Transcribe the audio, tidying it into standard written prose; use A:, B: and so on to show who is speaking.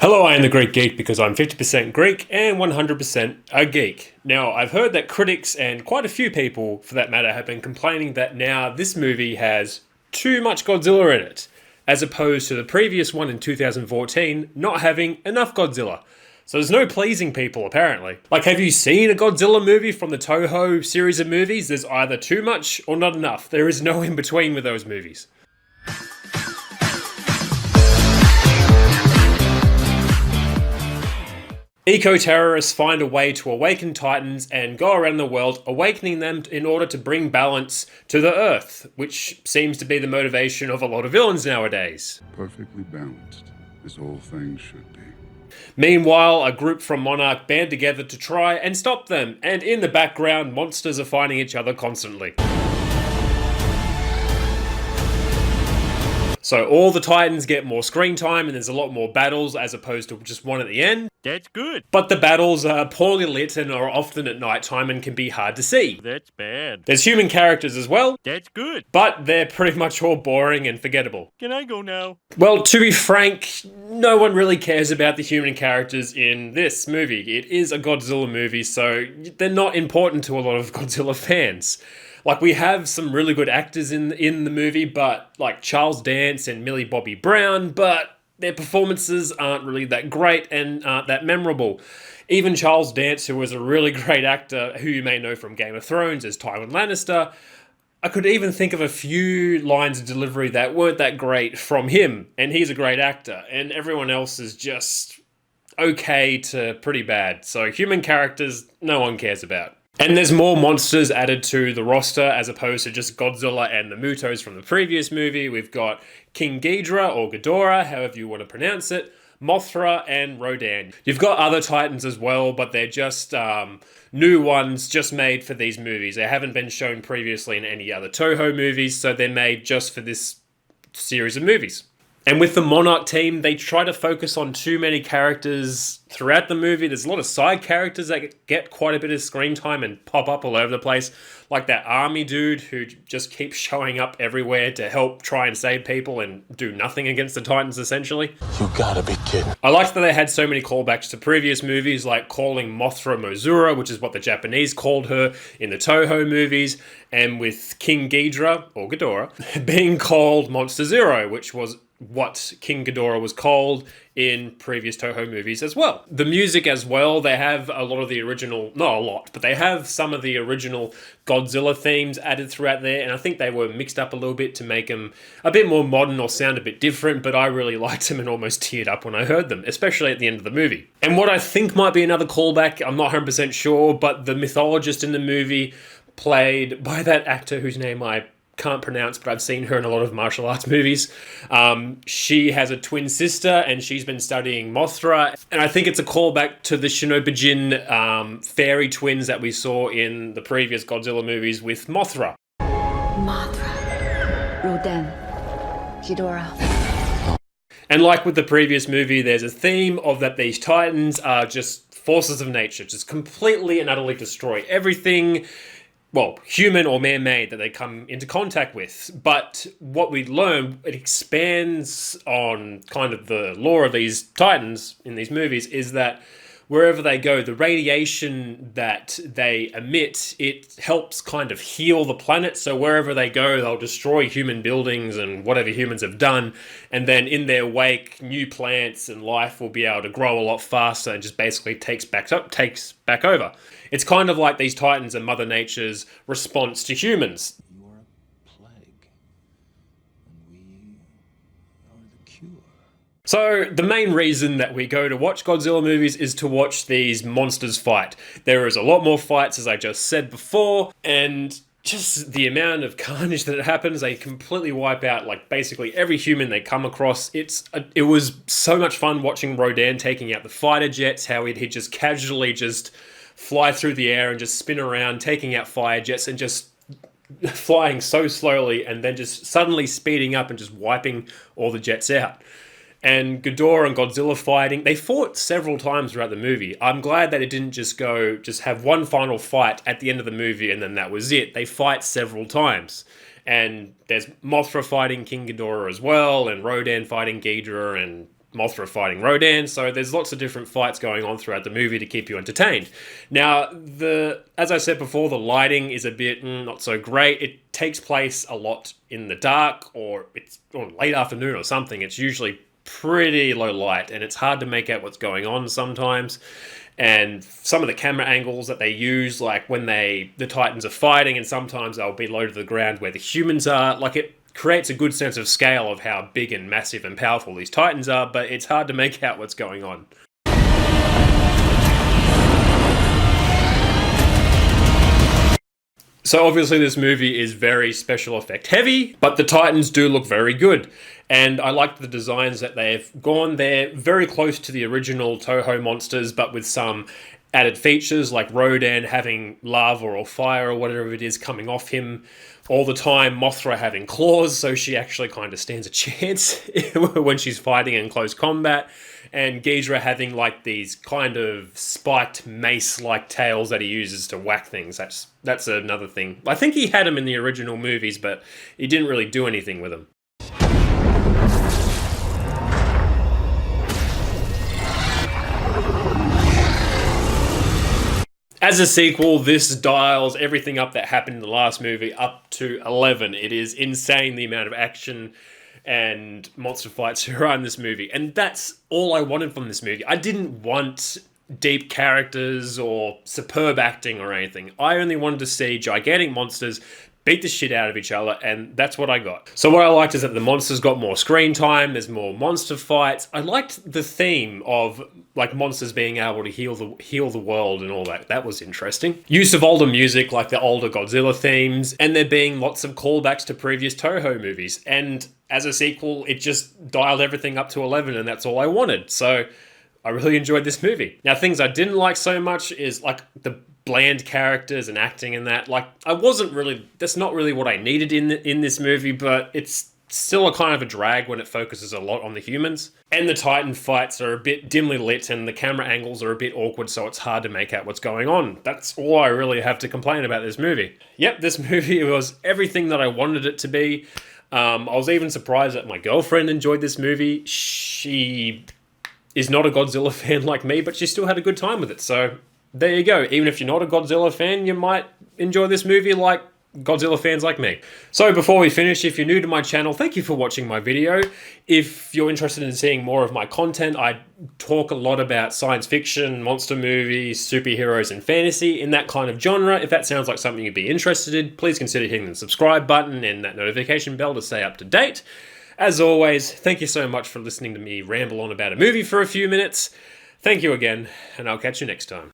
A: Hello, I am the Greek Geek because I'm 50% Greek and 100% a geek. Now, I've heard that critics and quite a few people, for that matter, have been complaining that now this movie has too much Godzilla in it, as opposed to the previous one in 2014 not having enough Godzilla. So there's no pleasing people, apparently. Like, have you seen a Godzilla movie from the Toho series of movies? There's either too much or not enough. There is no in between with those movies. Eco-terrorists find a way to awaken Titans and go around the world awakening them in order to bring balance to the Earth, which seems to be the motivation of a lot of villains nowadays.
B: Perfectly balanced, as whole thing should be.
A: Meanwhile, a group from Monarch band together to try and stop them, and in the background, monsters are fighting each other constantly. So all the Titans get more screen time and there's a lot more battles as opposed to just one at the end.
C: That's good.
A: But the battles are poorly lit and are often at night time and can be hard to see.
C: That's bad.
A: There's human characters as well.
C: That's good.
A: But they're pretty much all boring and forgettable.
C: Can I go now?
A: Well, to be frank, no one really cares about the human characters in this movie. It is a Godzilla movie, so they're not important to a lot of Godzilla fans. Like, we have some really good actors in the movie, but like Charles Dance and Millie Bobby Brown, but their performances aren't really that great and aren't that memorable. Even Charles Dance, who was a really great actor, who you may know from Game of Thrones as Tywin Lannister, I could even think of a few lines of delivery that weren't that great from him, and he's a great actor, and everyone else is just okay to pretty bad. So human characters, no one cares about. And there's more monsters added to the roster as opposed to just Godzilla and the Mutos from the previous movie. We've got King Ghidorah or Ghidorah, however you want to pronounce it, Mothra and Rodan. You've got other Titans as well, but they're just new ones just made for these movies. They haven't been shown previously in any other Toho movies, so they're made just for this series of movies. And with the Monarch team, they try to focus on too many characters throughout the movie. There's a lot of side characters that get quite a bit of screen time and pop up all over the place. Like that army dude who just keeps showing up everywhere to help try and save people and do nothing against the Titans, essentially.
D: You gotta be kidding.
A: I liked that they had so many callbacks to previous movies, like calling Mothra Mozura, which is what the Japanese called her in the Toho movies, and with King Ghidorah, or Ghidorah, being called Monster Zero, which was what King Ghidorah was called in previous Toho movies as well. The music as well, they have a lot of the original, not a lot, but they have some of the original Godzilla themes added throughout there, and I think they were mixed up a little bit to make them a bit more modern or sound a bit different, but I really liked them and almost teared up when I heard them, especially at the end of the movie. And what I think might be another callback, I'm not 100% sure, but the mythologist in the movie, played by that actor whose name I can't pronounce, but I've seen her in a lot of martial arts movies. She has a twin sister and she's been studying Mothra. And I think it's a callback to the Shinobijin fairy twins that we saw in the previous Godzilla movies with Mothra.
E: Mothra, Rodan, Ghidorah.
A: And like with the previous movie, there's a theme of that these Titans are just forces of nature, just completely and utterly destroy everything, well, human or man-made, that they come into contact with. But what we learn, it expands on kind of the lore of these Titans in these movies, is that wherever they go, the radiation that they emit, it helps kind of heal the planet. So wherever they go, they'll destroy human buildings and whatever humans have done. And then in their wake, new plants and life will be able to grow a lot faster and just basically takes back over. It's kind of like these Titans are Mother Nature's response to humans.
D: You are a plague, and we are the cure.
A: So the main reason that we go to watch Godzilla movies is to watch these monsters fight. There is a lot more fights, as I just said before, and just the amount of carnage that happens, they completely wipe out like basically every human they come across. It was so much fun watching Rodan taking out the fighter jets, how he'd just casually just fly through the air and just spin around, taking out fire jets and just flying so slowly and then just suddenly speeding up and just wiping all the jets out. And Ghidorah and Godzilla fighting, they fought several times throughout the movie. I'm glad that it didn't just have one final fight at the end of the movie and then that was it. They fight several times. And there's Mothra fighting King Ghidorah as well, and Rodan fighting Ghidorah, and Mothra fighting Rodan, so there's lots of different fights going on throughout the movie to keep you entertained. Now, as I said before, the lighting is a bit not so great. It takes place a lot in the dark, or it's late afternoon or something. It's usually pretty low light, and it's hard to make out what's going on sometimes. And some of the camera angles that they use, like when the Titans are fighting, and sometimes they'll be low to the ground where the humans are, like it creates a good sense of scale of how big and massive and powerful these Titans are, but it's hard to make out what's going on. So obviously this movie is very special effect heavy, but the Titans do look very good. And I like the designs that they've gone. They're very close to the original Toho monsters, but with some added features like Rodan having lava or fire or whatever it is coming off him all the time, Mothra having claws, so she actually kind of stands a chance when she's fighting in close combat, and Ghidorah having like these kind of spiked mace-like tails that he uses to whack things. That's another thing. I think he had them in the original movies, but he didn't really do anything with them. As a sequel, this dials everything up that happened in the last movie up to 11. It is insane the amount of action and monster fights there are in this movie. And that's all I wanted from this movie. I didn't want deep characters or superb acting or anything. I only wanted to see gigantic monsters beat the shit out of each other, and that's what I got. So what I liked is that the monsters got more screen time, there's more monster fights. I liked the theme of like monsters being able to heal the world and all that. That was interesting. Use of older music, like the older Godzilla themes, and there being lots of callbacks to previous Toho movies. And as a sequel, it just dialed everything up to 11, and that's all I wanted. So I really enjoyed this movie. Now, things I didn't like so much is like the bland characters and acting and that. Like, that's not really what I needed in this movie, but it's still a kind of a drag when it focuses a lot on the humans. And the Titan fights are a bit dimly lit, and the camera angles are a bit awkward, so it's hard to make out what's going on. That's all I really have to complain about this movie. Yep, this movie was everything that I wanted it to be. I was even surprised that my girlfriend enjoyed this movie. She is not a Godzilla fan like me, but she still had a good time with it. So there you go. Even if you're not a Godzilla fan, you might enjoy this movie like Godzilla fans like me. So before we finish, if you're new to my channel, thank you for watching my video. If you're interested in seeing more of my content, I talk a lot about science fiction, monster movies, superheroes, and fantasy in that kind of genre. If that sounds like something you'd be interested in, please consider hitting the subscribe button and that notification bell to stay up to date. As always, thank you so much for listening to me ramble on about a movie for a few minutes. Thank you again, and I'll catch you next time.